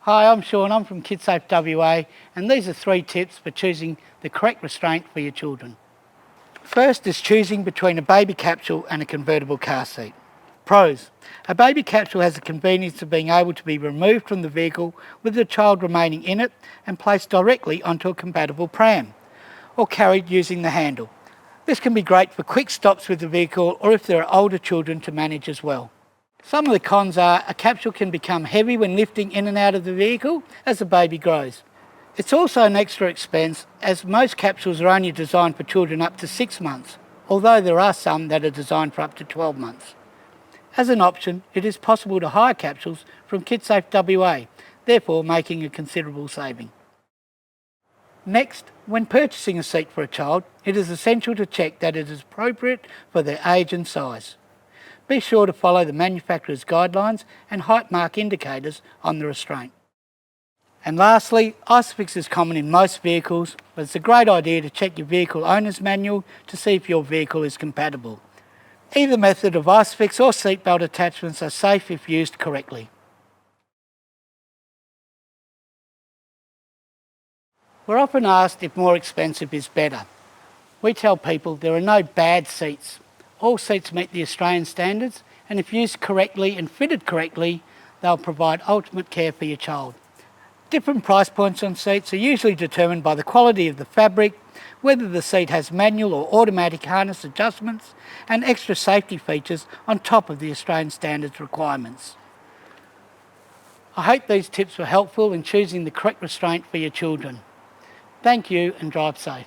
Hi, I'm Shawn, I'm from Kidsafe WA, and these are 3 tips for choosing the correct restraint for your children. First is choosing between a baby capsule and a convertible car seat. Pros. A baby capsule has the convenience of being able to be removed from the vehicle with the child remaining in it and placed directly onto a compatible pram, or carried using the handle. This can be great for quick stops with the vehicle or if there are older children to manage as well. Some of the cons are a capsule can become heavy when lifting in and out of the vehicle as the baby grows. It's also an extra expense as most capsules are only designed for children up to 6 months, although there are some that are designed for up to 12 months. As an option, it is possible to hire capsules from Kidsafe WA, therefore making a considerable saving. Next, when purchasing a seat for a child, it is essential to check that it is appropriate for their age and size. Be sure to follow the manufacturer's guidelines and height mark indicators on the restraint. And lastly, ISOFIX is common in most vehicles, but it's a great idea to check your vehicle owner's manual to see if your vehicle is compatible. Either method of ISOFIX or seatbelt attachments are safe if used correctly. We're often asked if more expensive is better. We tell people there are no bad seats. All seats meet the Australian standards, and if used correctly and fitted correctly, they'll provide ultimate care for your child. Different price points on seats are usually determined by the quality of the fabric, whether the seat has manual or automatic harness adjustments, and extra safety features on top of the Australian standards requirements. I hope these tips were helpful in choosing the correct restraint for your children. Thank you and drive safe.